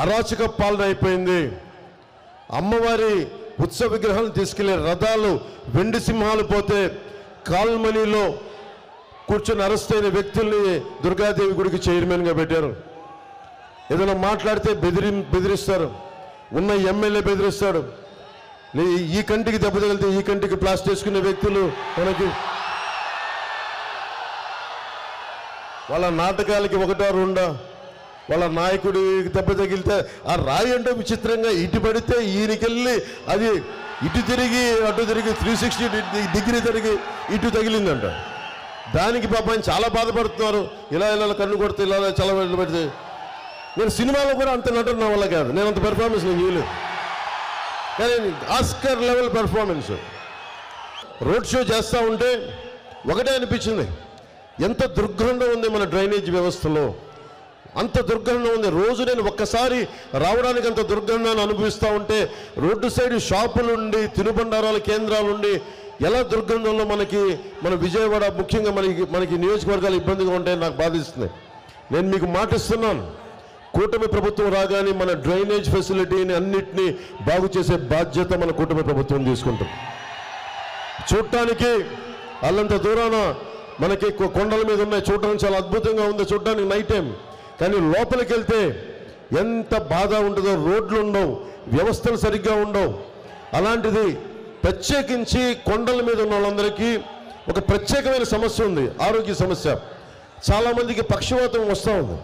అరాచక పాలన అయిపోయింది. అమ్మవారి ఉత్సవ విగ్రహాలను తీసుకెళ్లే రథాలు వెండి సింహాలు పోతే కాల్మనీలో కూర్చొని అరెస్ట్ అయిన వ్యక్తుల్ని దుర్గాదేవి గుడికి చైర్మన్గా పెట్టారు. ఏదైనా మాట్లాడితే బెదిరిస్తారు. ఉన్న ఎమ్మెల్యే బెదిరిస్తాడు. ఈ కంటికి దెబ్బ తగిలితే ఈ కంటికి ప్లాస్టర్ వేసుకునే వ్యక్తులు మనకి వాళ్ళ నాటకాలకి ఒకటో రెండో, వాళ్ళ నాయకుడికి దెబ్బ తగిలితే ఆ రాయి అంటే విచిత్రంగా ఇటు పడితే ఈయనకెళ్ళి అది ఇటు తిరిగి అటు తిరిగి 360 డిగ్రీ తిరిగి ఇటు తగిలిందంట. దానికి పాపం చాలా బాధపడుతున్నారు. ఇలా కన్ను కొడితే ఇలా చాలా పెడితే నేను సినిమాలో కూడా అంత నటన నా వల్ల కాదు. నేను అంత పెర్ఫార్మెన్స్ నేను చేయలేదు. కానీ Oscar level performance. Road show చేస్తూ ఉంటే ఒకటే అనిపించింది, ఎంత దుర్గంధం ఉంది మన డ్రైనేజ్ వ్యవస్థలో, అంత దుర్గంధం ఉంది. రోజు నేను ఒక్కసారి రావడానికి అంత దుర్గంధాన్ని అనుభవిస్తూ ఉంటే రోడ్డు సైడ్ షాపులుండి తినుబండారాల కేంద్రాలుండి ఎలా దుర్గంధంలో మన విజయవాడ ముఖ్యంగా మనకి నియోజకవర్గాలు ఇబ్బందిగా ఉంటాయని నాకు బాధిస్తుంది. నేను మీకు మాటిస్తున్నాను, కూటమి ప్రభుత్వం రాగానే మన డ్రైనేజ్ ఫెసిలిటీని అన్నిటినీ బాగు చేసే బాధ్యత మన కూటమి ప్రభుత్వం తీసుకుంటుంది. చూడటానికి అల్లంత దూరాన మనకి కొండల మీద ఉన్నాయి, చూడటానికి చాలా అద్భుతంగా ఉంది చూడటానికి నైట్ టైం. కానీ లోపలికి వెళ్తే ఎంత బాధ ఉంటుందో, రోడ్లు ఉండవు, వ్యవస్థలు సరిగ్గా ఉండవు. అలాంటిది ప్రత్యేకించి కొండల మీద ఉన్న వాళ్ళందరికీ ఒక ప్రత్యేకమైన సమస్య ఉంది, ఆరోగ్య సమస్య. చాలామందికి పక్షవాతం వస్తూ ఉంది.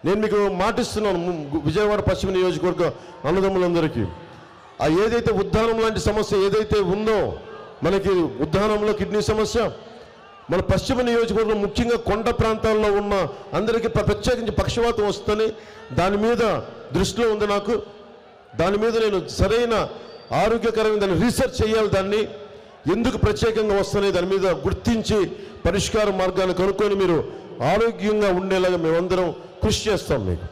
నేను మీకు మాటిస్తున్నాను, విజయవాడ పశ్చిమ నియోజకవర్గ అన్నదమ్ములందరికీ ఏదైతే ఉద్దానం లాంటి సమస్య ఏదైతే ఉందో, మనకి ఉద్దానంలో కిడ్నీ సమస్య, మన పశ్చిమ నియోజకవర్గం ముఖ్యంగా కొండ ప్రాంతాల్లో ఉన్న అందరికీ ప్రత్యేకించి పక్షవాతం వస్తుందని దాని మీద దృష్టిలో ఉంది నాకు. దాని మీద నేను సరైన ఆరోగ్యకరమైన దాన్ని రీసెర్చ్ చేయాలి. దాన్ని ఎందుకు ప్రత్యేకంగా వస్తున్నాయి దాని మీద గుర్తించి పరిష్కార మార్గాన్ని కనుక్కొని మీరు ఆరోగ్యంగా ఉండేలాగా మేమందరం కృషి చేస్తాం మీకు.